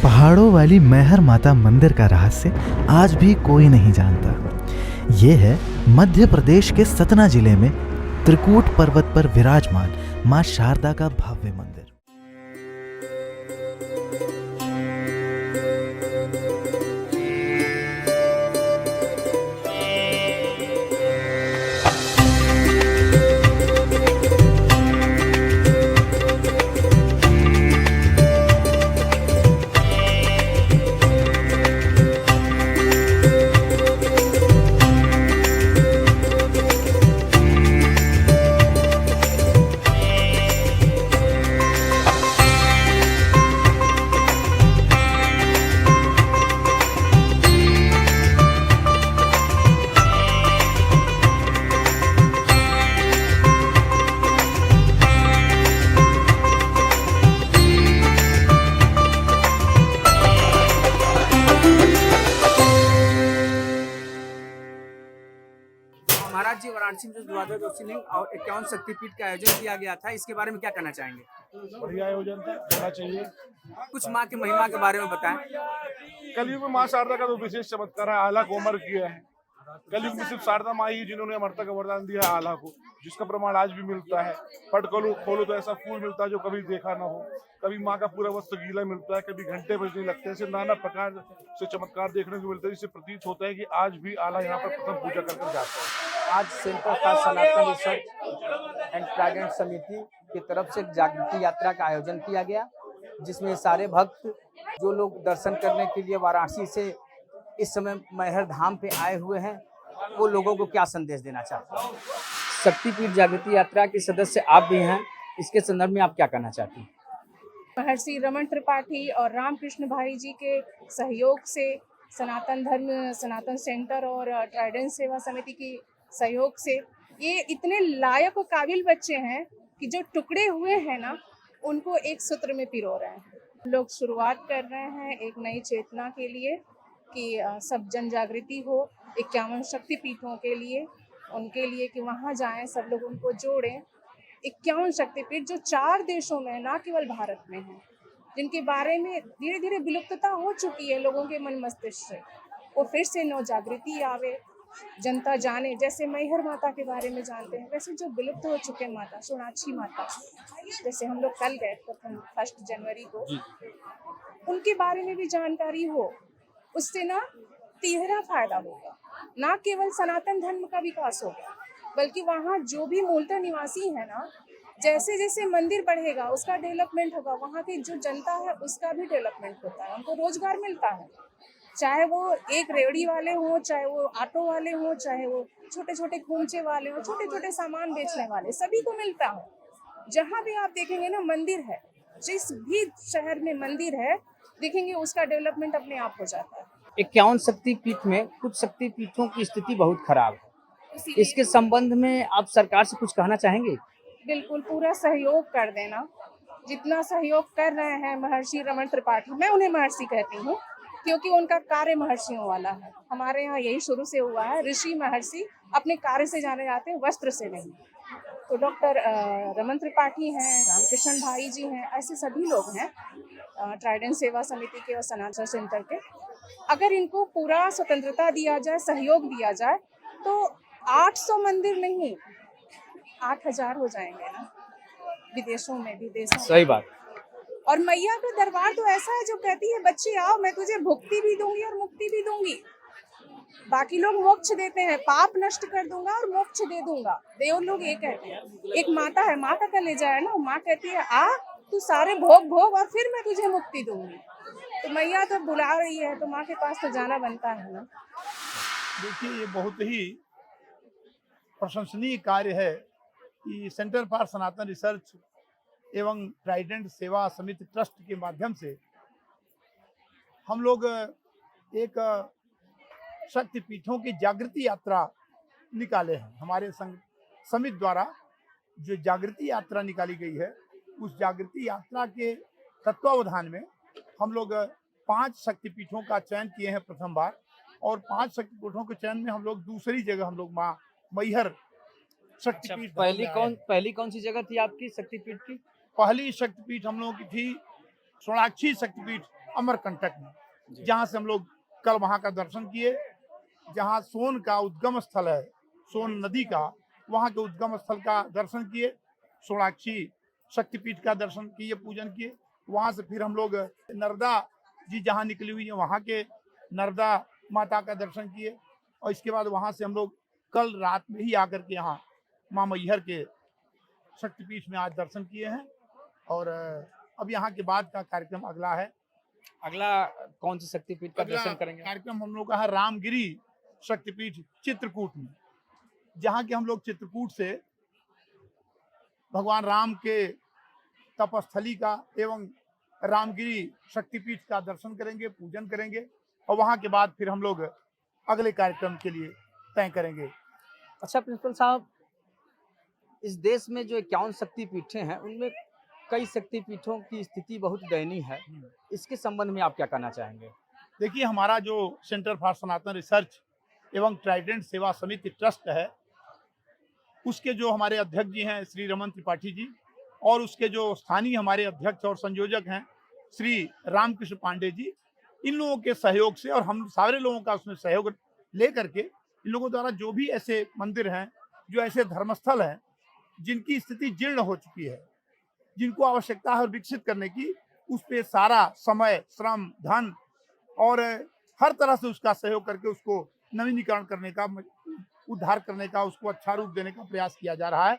पहाड़ों वाली मैहर माता मंदिर का रहस्य आज भी कोई नहीं जानता। ये है मध्य प्रदेश के सतना जिले में त्रिकूट पर्वत पर विराजमान मां शारदा का भव्य मंदिर। महाराज जी, वाराणसी में जो द्वादश ज्योतिर्लिंग और 51 शक्तिपीठ का आयोजन किया गया था, इसके बारे में क्या कहना चाहेंगे? बढ़िया आयोजन था, होना चाहिए। कुछ माँ की महिमा के बारे में बताएं। कलयुग में माँ शारदा का तो विशेष चमत्कार है, आला को अमर किया है। कलयुग में सिर्फ शारदा माँ ही जिन्होंने अमरता का वरदान दिया है आला को, जिसका प्रमाण आज भी मिलता है। पट खोलो तो ऐसा फूल मिलता है जो कभी देखा ना हो। कभी माँ का पूरा वस्त्र गीला मिलता है, कभी घंटे बजने लगते हैं। नाना प्रकार से चमत्कार देखने को मिलता है, जिससे प्रतीत होता है कि आज भी आला यहाँ पर प्रथम पूजा कर जाता है। आज centre for Sanatan research and Trident समिति की तरफ से जागृति यात्रा का आयोजन किया गया, जिसमें सारे भक्त जो लोग दर्शन करने के लिए वाराणसी से इस समय मैहर धाम पे आए हुए हैं, वो लोगों को क्या संदेश देना चाहते हैं? शक्तिपीठ जागृति यात्रा के सदस्य आप भी हैं, इसके संदर्भ में आप क्या कहना चाहती हैं? महर्षि रमन त्रिपाठी और रामकृष्ण भाई जी के सहयोग से सनातन सेंटर और ट्राइडेंट सेवा समिति की सहयोग से ये इतने लायक और काबिल बच्चे हैं कि जो टुकड़े हुए हैं ना, उनको एक सूत्र में पिरो रहे हैं। लोग शुरुआत कर रहे हैं एक नई चेतना के लिए कि सब जन जागृति हो 51 शक्तिपीठों के लिए, उनके लिए कि वहाँ जाएं, सब लोग उनको जोड़ें। 51 शक्तिपीठ जो 4 देशों में, ना केवल भारत में हैं, जिनके बारे में धीरे धीरे विलुप्तता हो चुकी है लोगों के मन मस्तिष्क से, वो फिर से नव जागृति आवे, जनता जाने। जैसे मैहर माता के बारे में जानते हैं, वैसे जो विलुप्त हो चुके माता, सोनाक्षी माता, जैसे हम लोग कल गए प्रथम 1 जनवरी को, उनके बारे में भी जानकारी हो। उससे ना तिहरा फायदा होगा, ना केवल सनातन धर्म का विकास होगा, बल्कि वहाँ जो भी मूलतः निवासी है ना, जैसे जैसे मंदिर बढ़ेगा उसका डेवलपमेंट होगा, वहाँ की जो जनता है उसका भी डेवलपमेंट होता है, उनको रोजगार मिलता है। चाहे वो एक रेहड़ी वाले हों, चाहे वो ऑटो वाले हों, चाहे वो छोटे छोटे खूंचे वाले हों, छोटे छोटे सामान बेचने वाले, सभी को मिलता है। जहाँ भी आप देखेंगे ना मंदिर है, जिस भी शहर में मंदिर है देखेंगे उसका डेवलपमेंट अपने आप हो जाता है। 51 शक्तिपीठ में कुछ शक्तिपीठों की स्थिति बहुत खराब है, इसके संबंध में आप सरकार से कुछ कहना चाहेंगे? बिल्कुल, पूरा सहयोग कर देना, जितना सहयोग कर रहे हैं महर्षि रमन त्रिपाठी। मैं उन्हें महर्षि कहती हूँ क्योंकि उनका कार्य महर्षियों वाला है। हमारे यहाँ यही शुरू से हुआ है, ऋषि महर्षि अपने कार्य से जाने जाते हैं, वस्त्र से नहीं। तो डॉक्टर रमन त्रिपाठी हैं, रामकृष्ण भाई जी हैं, ऐसे सभी लोग हैं ट्राइडेंट सेवा समिति के और सनातन सेंटर के। अगर इनको पूरा स्वतंत्रता दिया जाए, सहयोग दिया जाए, तो 800 मंदिर नहीं 8000 हो जाएंगे ना, विदेशों में भी, देशों में। सही बात। और मैया का दरबार तो ऐसा है जो कहती है बच्चे आओ, मैं तुझे भुक्ति भी दूंगी और मुक्ति भी दूंगी। बाकी लोग मोक्ष देते हैं, पाप नष्ट कर दूंगा और मोक्ष दे दूंगा, देव लोग ये कहते हैं। एक माता है, माँ का कलेजा है ना, माँ कहती है आ तू सारे भोग भोग और फिर मैं तुझे मुक्ति दूंगी। तो मैया तो बुला रही है, तो माँ के पास तो जाना बनता है ना। देखिए, ये बहुत ही प्रशंसनीय कार्य है कि सेंटर फॉर सनातन रिसर्च एवं ट्राइडेंट सेवा समिति ट्रस्ट के माध्यम से हम लोग एक शक्तिपीठों की जागृति यात्रा निकाले हैं। हमारे संघ समिति द्वारा जो जागृति यात्रा निकाली गई है, उस जागृति यात्रा के तत्वावधान में हम लोग 5 शक्तिपीठों का चयन किए हैं प्रथम बार, और 5 शक्तिपीठों के चयन में हम लोग दूसरी जगह हम लोग माँ मैहर शक्तिपीठ। पहली कौन सी जगह थी आपकी शक्तिपीठ की? पहली शक्तिपीठ हम लोगों की थी सोनाक्षी शक्तिपीठ अमरकंटक में, जहाँ से हम लोग कल वहाँ का दर्शन किए, जहाँ सोन का उद्गम स्थल है, सोन नदी का, वहाँ के उद्गम स्थल का दर्शन किए, सोनाक्षी शक्तिपीठ का दर्शन किए, पूजन किए। वहाँ से फिर हम लोग नर्मदा जी जहाँ निकली हुई है वहाँ के नर्मदा माता का दर्शन किए, और इसके बाद वहाँ से हम लोग कल रात में ही आकर के यहाँ माँ मैहर के शक्तिपीठ में आज दर्शन किए हैं। और अब यहाँ के बाद का कार्यक्रम अगला है। अगला कौन सी शक्तिपीठ का दर्शन करेंगे? कार्यक्रम हम लोग का है रामगिरी शक्तिपीठ चित्रकूट में, जहाँ के हम लोग चित्रकूट से भगवान राम के तपस्थली का एवं रामगिरी शक्तिपीठ का दर्शन करेंगे, पूजन करेंगे, और वहाँ के बाद फिर हम लोग अगले कार्यक्रम के लिए तय करेंगे। अच्छा प्रिंसिपल साहब, इस देश में जो 51 शक्तिपीठें हैं उनमें कई शक्तिपीठों की स्थिति बहुत दयनीय है, इसके संबंध में आप क्या कहना चाहेंगे? देखिए, हमारा जो सेंटर फॉर सनातन रिसर्च एवं ट्राइडेंट सेवा समिति ट्रस्ट है, उसके जो हमारे अध्यक्ष जी हैं श्री रमन त्रिपाठी जी, और उसके जो स्थानीय हमारे अध्यक्ष और संयोजक हैं श्री रामकृष्ण पांडे जी, इन लोगों के सहयोग से और हम सारे लोगों का उसमें सहयोग लेकर के इन लोगों द्वारा जो भी ऐसे मंदिर हैं, जो ऐसे धर्मस्थल हैं जिनकी स्थिति जीर्ण हो चुकी है, जिनको आवश्यकता है और विकसित करने की, उस पे सारा समय, श्रम, धन और हर तरह से उसका सहयोग करके उसको नवीनीकरण करने का, उद्धार करने का, उसको अच्छा रूप देने का प्रयास किया जा रहा है।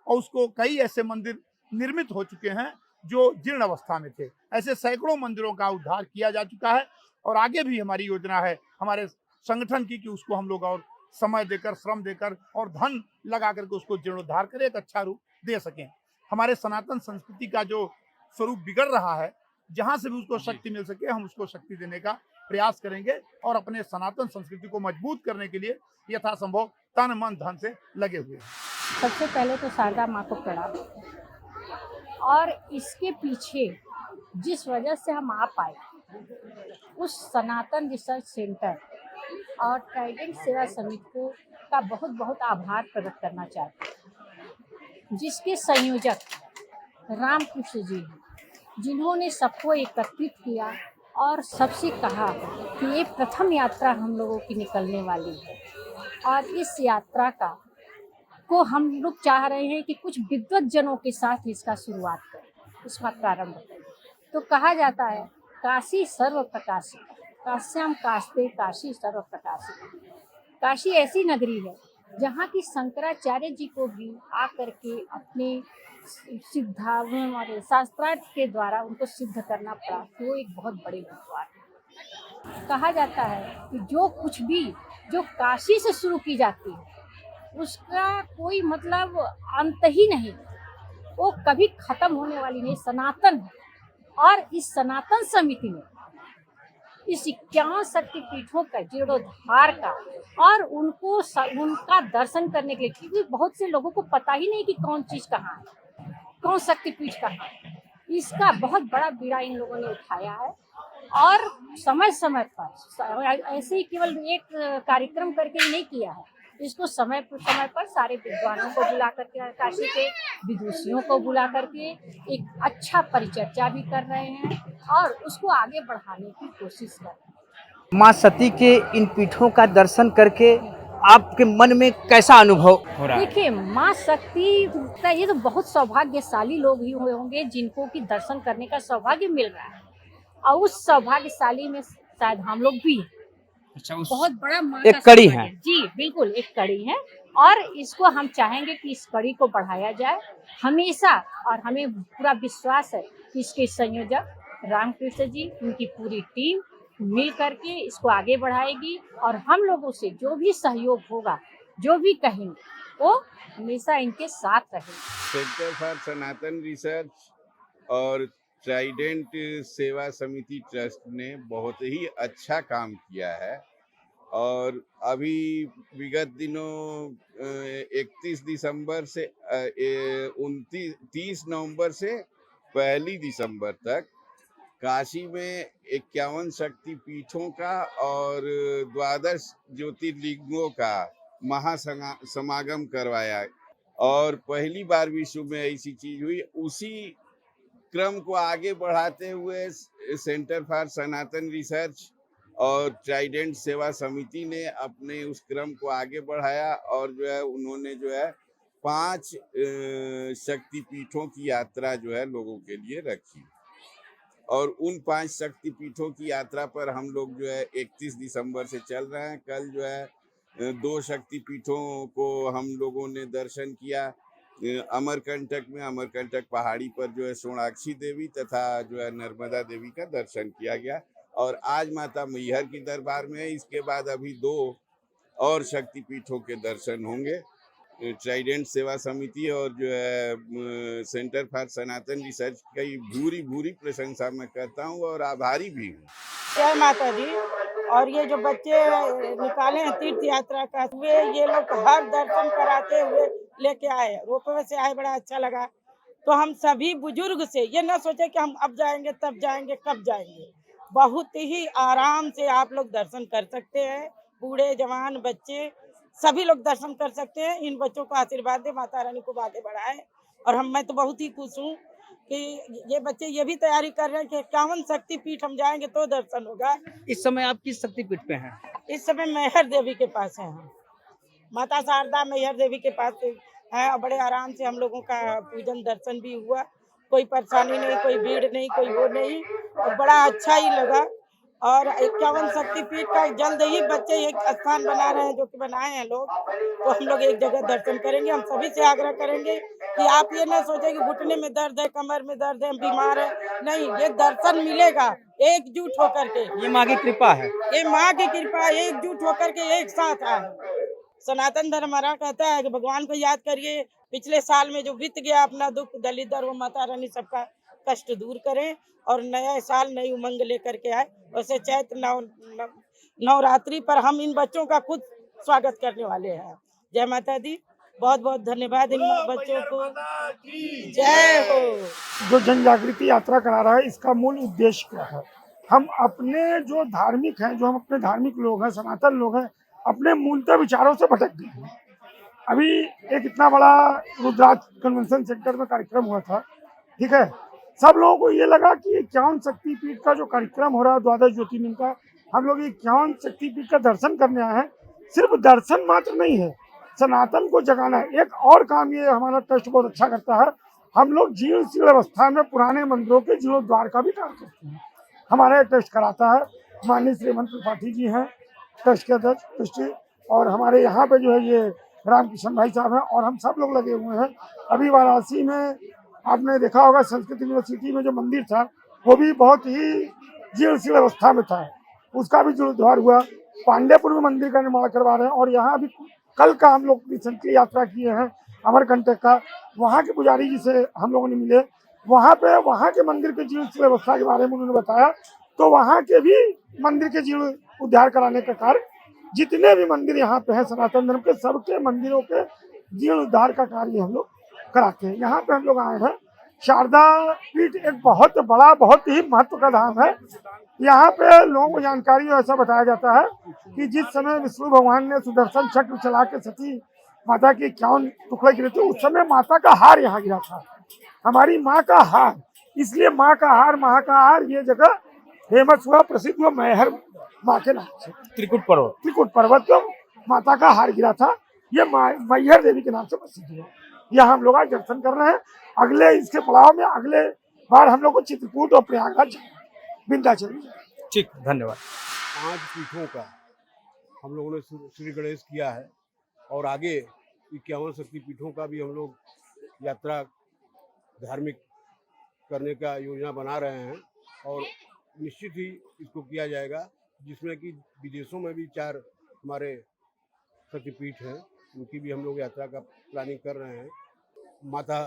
और उसको कई ऐसे मंदिर निर्मित हो चुके हैं जो जीर्ण अवस्था में थे। ऐसे सैकड़ों मंदिरों का उद्धार किया जा चुका है, और आगे भी हमारी योजना है हमारे संगठन की कि उसको हम लोग और समय देकर, श्रम देकर और धन लगा करके उसको जीर्णोद्धार करें, एक अच्छा रूप दे सकें। हमारे सनातन संस्कृति का जो स्वरूप बिगड़ रहा है, जहाँ से भी उसको शक्ति मिल सके हम उसको शक्ति देने का प्रयास करेंगे, और अपने सनातन संस्कृति को मजबूत करने के लिए यथासंभव तन मन धन से लगे हुए हैं। सबसे पहले तो शारदा माँ को प्रणाम, और इसके पीछे जिस वजह से हम आ पाए, उस सनातन रिसर्च सेंटर और ट्राइडेंट सेवा समिति को का बहुत बहुत आभार प्रकट करना चाहते हैं, जिसके संयोजक रामकृष्ण जी हैं, जिन्होंने सबको एकत्रित किया और सबसे कहा कि ये प्रथम यात्रा हम लोगों की निकलने वाली है, और इस यात्रा को हम लोग चाह रहे हैं कि कुछ विद्वत जनों के साथ इसका शुरुआत करें, इसका प्रारंभ करें। तो कहा जाता है काशी सर्व प्रकाशी, काश्याम कास्ते काशी सर्व प्रकाशी। काशी ऐसी नगरी है जहाँ की शंकराचार्य जी को भी आकर के अपने सिद्धांत और शास्त्रार्थ के द्वारा उनको सिद्ध करना पड़ा कि वो एक बहुत बड़े विद्वान है। कहा जाता है कि जो कुछ भी जो काशी से शुरू की जाती है उसका कोई मतलब अंत ही नहीं, वो कभी खत्म होने वाली नहीं, सनातन है। और इस सनातन समिति में इस 51 शक्तिपीठों का जीर्णोद्धार का और उनका दर्शन करने के लिए, क्योंकि बहुत से लोगों को पता ही नहीं कि कौन चीज़ कहाँ है, कौन शक्तिपीठ कहाँ है, इसका बहुत बड़ा बीड़ा इन लोगों ने उठाया है। और समय समय पर ऐसे ही केवल एक कार्यक्रम करके ही नहीं किया है, इसको समय पर सारे विद्वानों को बुला करके, काशी के विदुषियों को बुला करके एक अच्छा परिचर्चा भी कर रहे हैं और उसको आगे बढ़ाने की कोशिश कर रहे हैं। माँ सती के इन पीठों का दर्शन करके आपके मन में कैसा अनुभव हो रहा है? देखिए, माँ शक्ति का ये तो बहुत सौभाग्यशाली लोग ही हुए होंगे जिनको कि दर्शन करने का सौभाग्य मिल रहा है, और उस सौभाग्यशाली में शायद हम लोग भी अच्छा, बहुत बड़ा माँ एक का कड़ी सौभाग्य है। जी, बिल्कुल एक कड़ी है, और इसको हम चाहेंगे कि इस कड़ी को बढ़ाया जाए हमेशा। और हमें पूरा विश्वास है कि इसके संयोजक रामकृष्ण जी, उनकी पूरी टीम मिल करके इसको आगे बढ़ाएगी, और हम लोगों से जो भी सहयोग होगा, जो भी कहेंगे, वो हमेशा इनके साथ रहेंगे। सेंटर फॉर सनातन रिसर्च और ट्राइडेंट सेवा समिति ट्रस्ट ने बहुत ही अच्छा काम किया है, और अभी विगत दिनों 31 दिसंबर से 30 नवंबर से 1 दिसंबर तक काशी में 51 शक्तिपीठों का और 12 ज्योतिर्लिंगों का महासमागम करवाया, और पहली बार विश्व में ऐसी चीज हुई। उसी क्रम को आगे बढ़ाते हुए सेंटर फॉर सनातन रिसर्च और ट्राइडेंट सेवा समिति ने अपने उस क्रम को आगे बढ़ाया और जो है उन्होंने जो है 5 शक्तिपीठों की यात्रा जो है लोगों के लिए रखी और उन 5 शक्तिपीठों की यात्रा पर हम लोग जो है 31 दिसंबर से चल रहे हैं। कल जो है 2 शक्तिपीठों को हम लोगों ने दर्शन किया। अमरकंटक में अमरकंटक पहाड़ी पर जो है सोनाक्षी देवी तथा जो है नर्मदा देवी का दर्शन किया गया और आज माता मैहर की दरबार में इसके बाद अभी 2 और शक्तिपीठों के दर्शन होंगे। ट्राइडेंट सेवा समिति और जो है सेंटर फॉर सनातन रिसर्च की भूरी प्रशंसा मैं करता हूँ और आभारी भी हूँ। जय माता दी। और ये जो बच्चे निकाले हैं तीर्थ यात्रा का, वे ये लोग हर दर्शन कराते हुए लेके आए, रोपवे से आए, बड़ा अच्छा लगा। तो हम सभी बुजुर्ग से ये ना सोचे कि हम अब जाएंगे तब जाएंगे कब जाएंगे, बहुत ही आराम से आप लोग दर्शन कर सकते हैं। बूढ़े जवान बच्चे सभी लोग दर्शन कर सकते हैं। इन बच्चों को आशीर्वाद दे, माता रानी को आगे बढ़ाए। और मैं तो बहुत ही खुश हूँ कि ये बच्चे ये भी तैयारी कर रहे हैं कि 51 शक्तिपीठ हम जाएंगे तो दर्शन होगा। इस समय आप किस शक्तिपीठ पे हैं? इस समय मैहर देवी के पास है हम, माता शारदा मैहर देवी के पास है और बड़े आराम से हम लोगों का पूजन दर्शन भी हुआ। कोई परेशानी नहीं, कोई भीड़ नहीं, कोई वो नहीं, और बड़ा अच्छा ही लगा। और 51 शक्तिपीठ का जल्द ही बच्चे एक स्थान बना रहे हैं, जो कि बनाए हैं लोग, तो हम लोग एक जगह दर्शन करेंगे। हम सभी से आग्रह करेंगे कि आप ये ना सोचे कि घुटने में दर्द है, कमर में दर्द है, हम बीमार है, नहीं, ये दर्शन मिलेगा एकजुट होकर के। ये माँ की कृपा है, ये माँ की कृपा, एकजुट होकर के एक साथ आए। सनातन धर्म हमारा कहता है कि भगवान को याद करिए। पिछले साल में जो बीत गया अपना दुख दलिदर, वो माता रानी सबका कष्ट दूर करें और नया साल नई उमंग लेकर के आए। वैसे चैत्र नवरात्रि पर हम इन बच्चों का खुद स्वागत करने वाले हैं। जय माता दी, बहुत बहुत धन्यवाद इन बच्चों को। जय हो। जो जन जागृति यात्रा करा रहा है, इसका मूल उद्देश्य क्या है? हम अपने जो धार्मिक हैं, जो हम अपने धार्मिक लोग हैं, सनातन लोग हैं, अपने मूलतः विचारों से भटक गए हैं। अभी एक इतना बड़ा रुद्राक्ष कन्वेंशन सेंटर में कार्यक्रम हुआ था, ठीक है। सब लोगों को ये लगा कि 51 शक्तिपीठ का जो कार्यक्रम हो रहा है, 12 ज्योतिर्लिंग का, हम लोग 51 शक्तिपीठ का दर्शन करने आए हैं। सिर्फ दर्शन मात्र नहीं है, सनातन को जगाना है। एक और काम ये हमारा ट्रस्ट बहुत अच्छा करता है, हम लोग जीर्ण शीर्ण अवस्था में पुराने मंदिरों के जीर्णोद्धार का भी काम करते हैं। हमारा ट्रस्ट कराता है, माननीय श्री हेमंत त्रिपाठी जी हैं ट्रस्ट के अध्यक्ष ट्रस्टी, और हमारे यहाँ पे जो है ये रामकृष्ण भाई साहब हैं, और हम सब लोग लगे हुए हैं। अभी वाराणसी में आपने देखा होगा, संस्कृत यूनिवर्सिटी में जो मंदिर था वो भी बहुत ही जीर्ण शीर्ण अवस्था में था, उसका भी जीर्णोद्धार हुआ। पांडेपुर में मंदिर का निर्माण करवा रहे हैं, और यहाँ भी कल का हम लोग रिसेंटली यात्रा किए हैं अमरकंटक का, वहाँ के पुजारी जी से हम लोगों ने मिले, वहाँ पे वहाँ के मंदिर के जीर्ण शीर्ण अवस्था के बारे में उन्होंने बताया। तो वहाँ के भी मंदिर के जीर्ण उद्धार कराने का कार्य, जितने भी मंदिर यहाँ पे हैं सनातन धर्म के, सबके मंदिरों के जीर्ण उद्धार का कार्य हम लोग कराते हैं। यहाँ पे हम लोग आए हैं। शारदा पीठ एक बहुत बड़ा, बहुत ही महत्व का धाम है। यहाँ पे लोगों को जानकारी ऐसा बताया जाता है कि जिस समय विष्णु भगवान ने सुदर्शन चक्र चला के सती माता के 51 टुकड़े गिरे थे, उस समय माता का हार यहाँ गिरा था, हमारी माँ का हार। इसलिए माँ का हार, महाकाहार, ये जगह फेमस हुआ, प्रसिद्ध हुआ मैहर माँ के नाम से। त्रिकुट पर्वत पर माता का हार गिरा था, ये मैहर देवी के नाम से प्रसिद्ध हुआ। यह हम लोग आज दर्शन कर रहे हैं। अगले इसके पड़ाव में अगले बार हम लोग को चित्रकूट और प्रयागराज विंध्याचल। ठीक, धन्यवाद। 5 पीठों का हम लोगों ने श्री गणेश किया है, और आगे 51 शक्तिपीठों का भी हम लोग यात्रा धार्मिक करने का योजना बना रहे हैं, और निश्चित ही इसको किया जाएगा, जिसमें कि विदेशों में भी 4 हमारे शक्तिपीठ हैं, उनकी भी हम लोग यात्रा का प्लानिंग कर रहे हैं। माता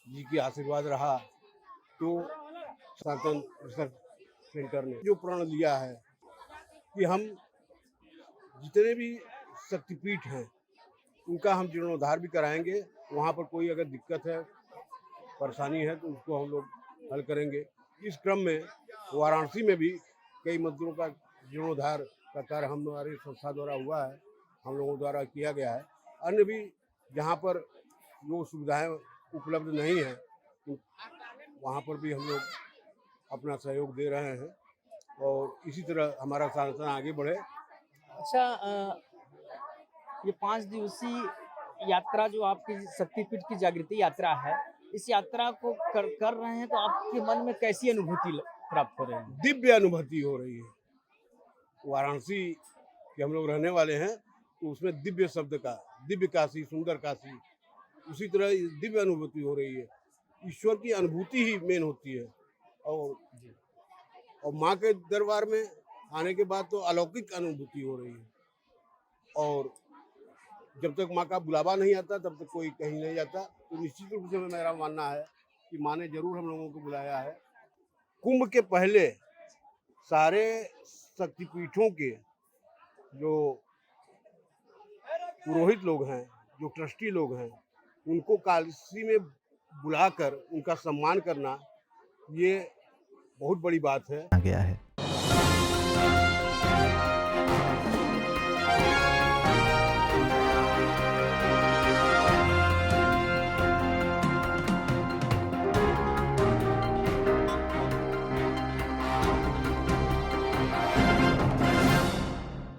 जी की आशीर्वाद रहा तो सनातन रिसर्च सेंटर ने जो प्रण लिया है कि हम जितने भी शक्तिपीठ हैं उनका हम जीर्णोद्धार भी कराएंगे। वहाँ पर कोई अगर दिक्कत है, परेशानी है, तो उसको हम लोग हल करेंगे। इस क्रम में वाराणसी में भी कई मंदिरों का जीर्णोद्धार का कार्य हमारी संस्था द्वारा हुआ है, हम लोगों द्वारा किया गया है। अन्य भी जहाँ पर जो सुविधाएं उपलब्ध नहीं है, वहाँ पर भी हम लोग अपना सहयोग दे रहे हैं और इसी तरह हमारा संगठन आगे बढ़े। अच्छा, ये 5 दिवसीय यात्रा जो आपकी शक्तिपीठ की जागृति यात्रा है, इस यात्रा को कर रहे हैं तो आपके मन में कैसी अनुभूति प्राप्त हो रही है? दिव्य अनुभूति हो रही है। वाराणसी के हम लोग रहने वाले हैं तो उसमें दिव्य शब्द का, दिव्य काशी, सुंदर काशी, उसी तरह दिव्य अनुभूति हो रही है। ईश्वर की अनुभूति ही मेन होती है और माँ के दरबार में आने के बाद तो अलौकिक अनुभूति हो रही है। और जब तक माँ का बुलावा नहीं आता तब तक कोई कहीं नहीं जाता। तो निश्चित रूप से मेरा मानना है कि माँ ने जरूर हम लोगों को बुलाया है। कुंभ के पहले सारे शक्तिपीठों के जो पुरोहित लोग हैं, जो ट्रस्टी लोग हैं, उनको काशी में बुलाकर उनका सम्मान करना ये बहुत बड़ी बात है। गया है।